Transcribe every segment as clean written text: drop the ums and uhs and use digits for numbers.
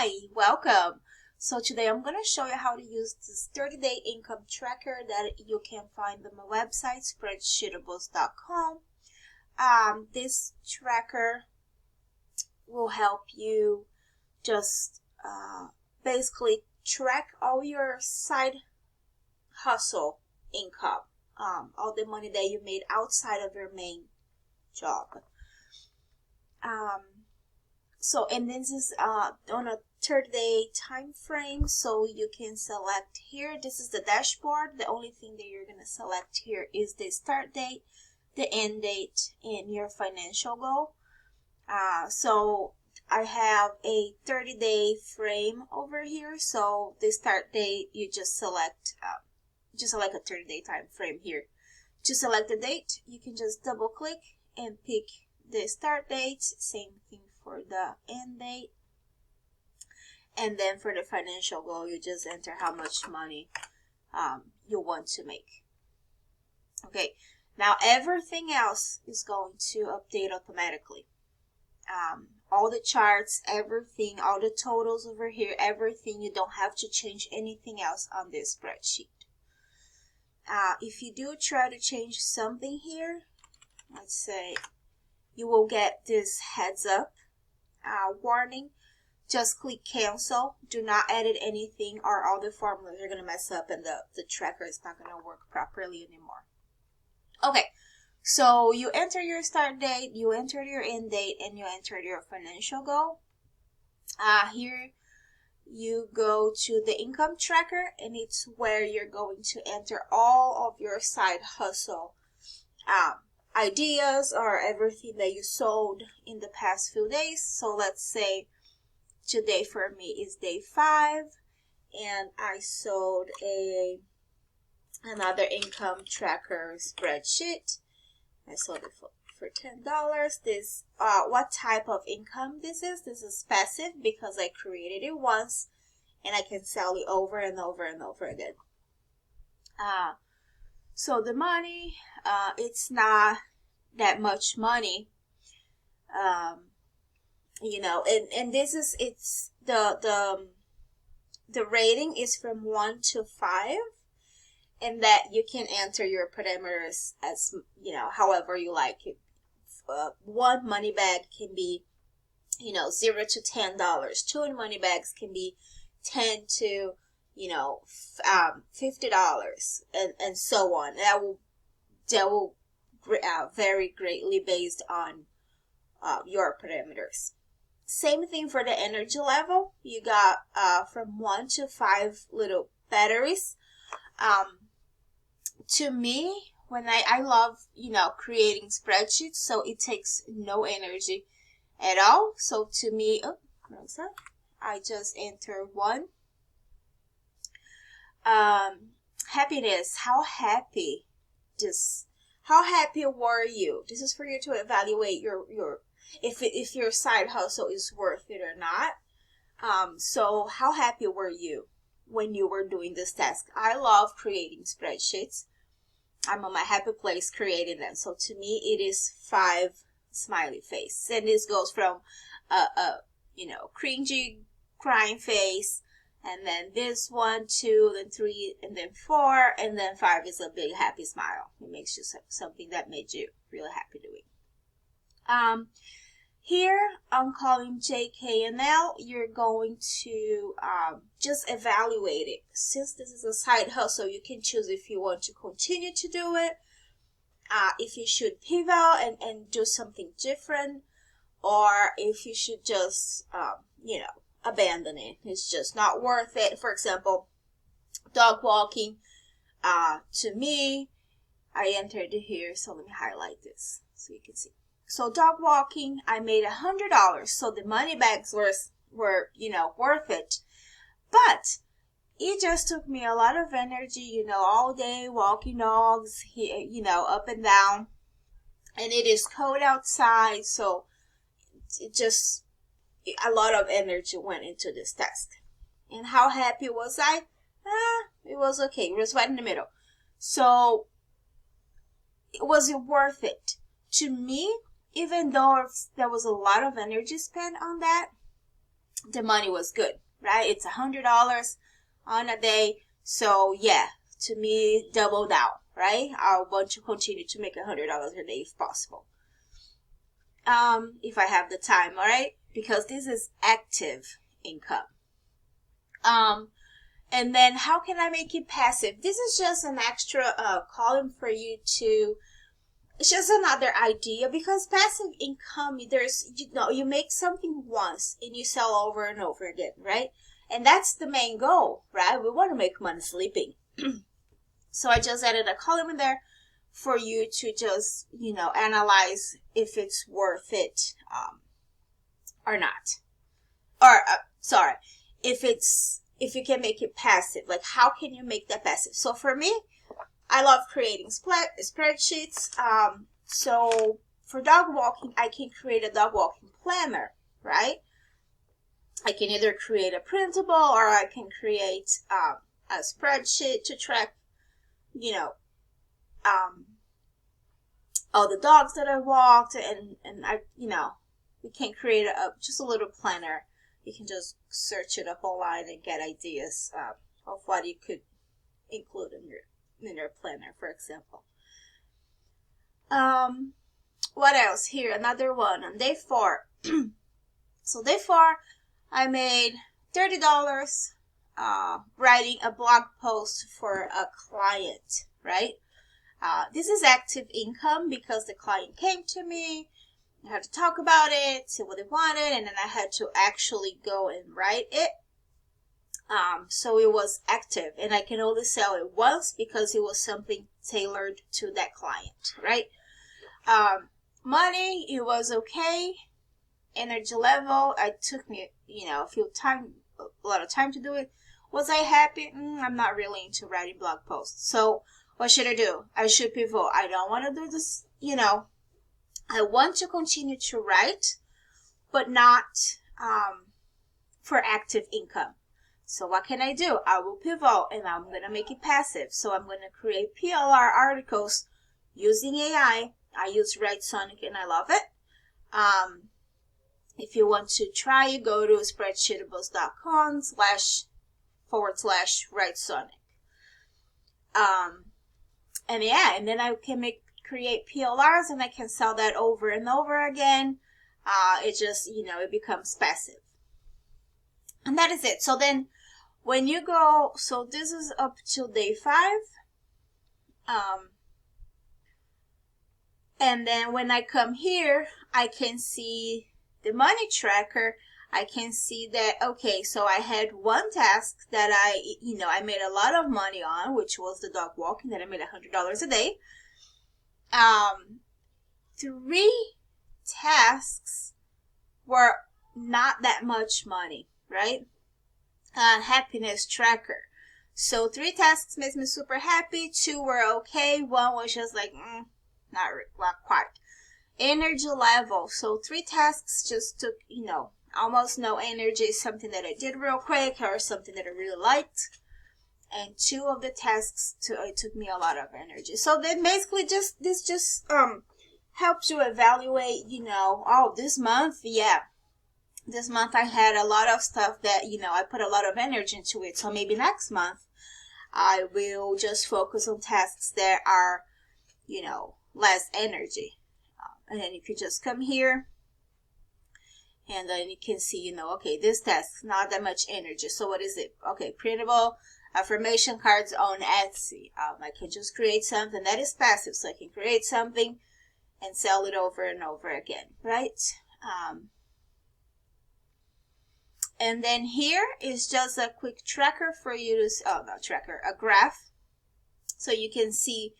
Hi, welcome. So today I'm going to show you how to use this 30-day income tracker that you can find on my website, spreadsheetables.com. This tracker will help you just basically track all your side hustle income, all the money that you made outside of your main job. And this is on a 30-day time frame, so you can select here. This is the dashboard. The only thing that you're going to select here is the start date, the end date, and your financial goal. So I have a 30-day frame over here. So the start date, you just select a 30-day time frame here. To select the date, you can just double click and pick the start date. Same thing for the end date. And then for the financial goal, you just enter how much money you want to make. Okay, now everything else is going to update automatically. All the charts, everything, all the totals over here, everything. You don't have to change anything else on this spreadsheet. If you do try to change something here, let's say, you will get this heads up warning. Just click cancel. Do not edit anything or all the formulas are going to mess up and the tracker is not going to work properly anymore. Okay, so you enter your start date, you enter your end date, and you enter your financial goal. Here you go to the income tracker, and it's where you're going to enter all of your side hustle ideas or everything that you sold in the past few days. So let's say today for me is day 5, and I sold another income tracker spreadsheet. I sold it for $10. This what type of income this is? This is passive because I created it once and I can sell it over and over and over again. So the money, it's not that much money. And this is, it's the rating is from 1 to 5, and that you can enter your parameters as, however you like it. One money bag can be, $0 to $10. Two money bags can be $10 to, $50, and so on. That will vary greatly based on your parameters. Same thing for the energy level. You got from 1 to 5 little batteries. To me, when I love, creating spreadsheets, so it takes no energy at all. So to me, I just enter 1. Happiness. How happy were you? This is for you to evaluate if your side hustle is worth it or not. So how happy were you when you were doing this task? I love creating spreadsheets. I'm on my happy place creating them. So to me, it is 5 smiley face. And this goes from cringy crying face, and then this 1, 2, then 3, and then 4, and then 5 is a big happy smile. It makes you something that made you really happy doing. Here I'm calling JKNL. You're going to just evaluate it. Since this is a side hustle, you can choose if you want to continue to do it, if you should pivot and do something different, or if you should just, abandon it. It's just not worth it. For example, dog walking. To me, I entered here, so let me highlight this so you can see. So dog walking, I made $100. So the money bags were worth it. But it just took me a lot of energy, all day walking dogs, up and down. And it is cold outside, so it just, a lot of energy went into this task. And how happy was I? It was okay. It was right in the middle. So, was it worth it? To me, even though there was a lot of energy spent on that, the money was good, right? It's $100 on a day. So yeah, to me, double down, right? I want to continue to make $100 a day if possible. If I have the time, all right? Because this is active income. And then how can I make it passive? This is just an extra column for you to, it's just another idea, because passive income, there's, you make something once and you sell over and over again, right? And that's the main goal, right? We want to make money sleeping. So I just added a column in there for you to just, analyze if it's worth it or not. Or, sorry, if you can make it passive. Like, how can you make that passive? So for me, I love creating spreadsheets. So for dog walking, I can create a dog walking planner, right? I can either create a printable or I can create a spreadsheet to track, all the dogs that I walked, and I, we can create just a little planner. You can just search it up online and get ideas of what you could include in your planner, for example. What else? Here, another one on day 4. So day 4, I made $30 writing a blog post for a client, right? This is active income because the client came to me. I had to talk about it, see what they wanted, and then I had to actually go and write it. So it was active, and I can only sell it once because it was something tailored to that client, right? Money, it was okay. Energy level, it took me, a lot of time to do it. Was I happy? I'm not really into writing blog posts. So what should I do? I should pivot. I don't want to do this, I want to continue to write, but not for active income. So what can I do? I will pivot, and I'm going to make it passive. So I'm going to create PLR articles using AI. I use Writesonic and I love it. If you want to try it, go to spreadsheetables.com//Writesonic. And then I can create PLRs, and I can sell that over and over again. It just, it becomes passive. And that is it. So then when you go, so this is up to day 5. And then when I come here, I can see the money tracker. I can see that, okay, so I had one task that I made a lot of money on, which was the dog walking, that I made $100 a day. 3 tasks were not that much money, right? Happiness tracker. So 3 tasks made me super happy. 2 were okay. 1 was just like, not quite. Energy level. So 3 tasks just took, almost no energy. Something that I did real quick or something that I really liked. And 2 of the tasks it took me a lot of energy. So then basically this just helps you evaluate, this month, this month I had a lot of stuff that, I put a lot of energy into it. So maybe next month I will just focus on tasks that are, less energy. And then you can just come here and then you can see, okay, this task, not that much energy. So what is it? Okay, printable affirmation cards on Etsy. I can just create something that is passive. So I can create something and sell it over and over again, right? And then here is just a quick tracker for you to, a graph. So you can see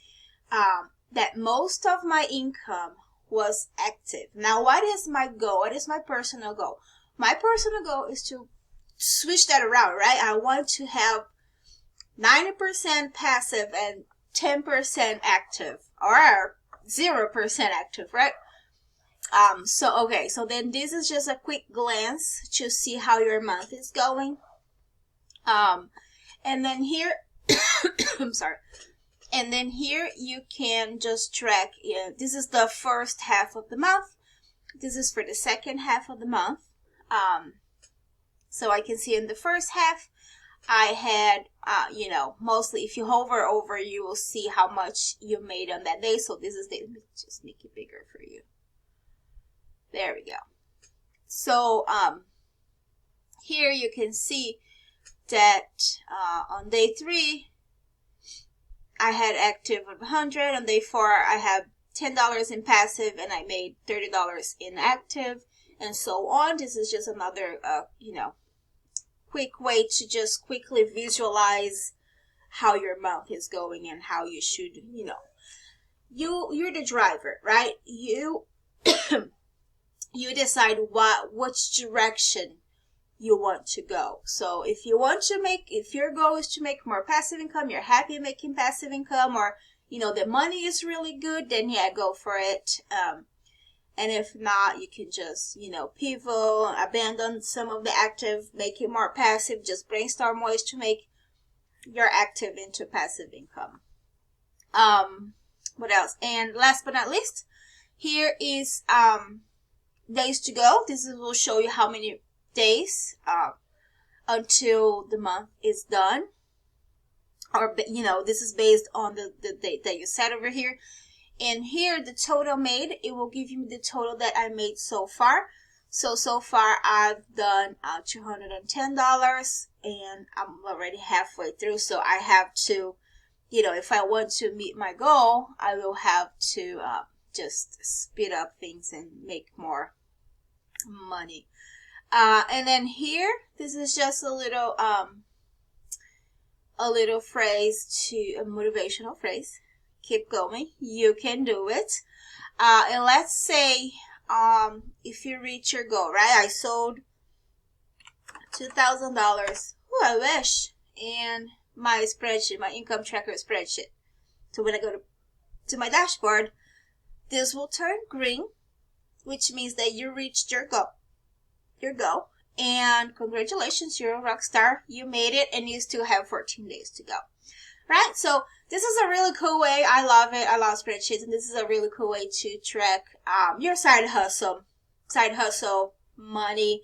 that most of my income was active. Now, what is my goal? What is my personal goal? My personal goal is to switch that around, right? I want to have 90% passive and 10% active, or 0% active, right? So then this is just a quick glance to see how your month is going. And then here, I'm sorry. And then here you can just track, this is the first half of the month. This is for the second half of the month. So I can see in the first half, I had, mostly if you hover over, you will see how much you made on that day. So this is the, let me just make it bigger for you. There we go. So here you can see that on day 3, I had active of 100. On day 4, I had $10 in passive, and I made $30 in active, and so on. This is just another, quick way to just quickly visualize how your month is going and how you should, you're the driver, right? You you decide which direction you want to go. So if your goal is to make more passive income, you're happy making passive income, or the money is really good, then yeah, go for it. And if not, you can just, pivot, abandon some of the active, make it more passive, just brainstorm ways to make your active into passive income. What else? And last but not least, here is days to go. This will show you how many days until the month is done. Or, this is based on the date that you set over here. And here, the total made, it will give you the total that I made so far. So far, I've done $210, and I'm already halfway through. So I have to, if I want to meet my goal, I will have to just speed up things and make more money. And then here, this is just a little phrase, a motivational phrase. Keep going. You can do it. And let's say if you reach your goal, right? I sold $2,000. Oh, I wish. And my spreadsheet, my income tracker spreadsheet. So when I go to my dashboard, this will turn green, which means that you reached your goal. And congratulations, you're a rock star. You made it, and you still have 14 days to go. Right? So this is a really cool way. I love it. I love spreadsheets, and this is a really cool way to track your side hustle money,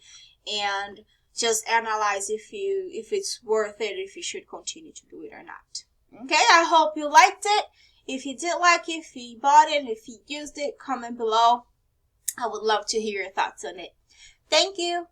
and just analyze if it's worth it, if you should continue to do it or not. Okay, I hope you liked it. If you did like it, if you bought it, if you used it, comment below. I would love to hear your thoughts on it. Thank you.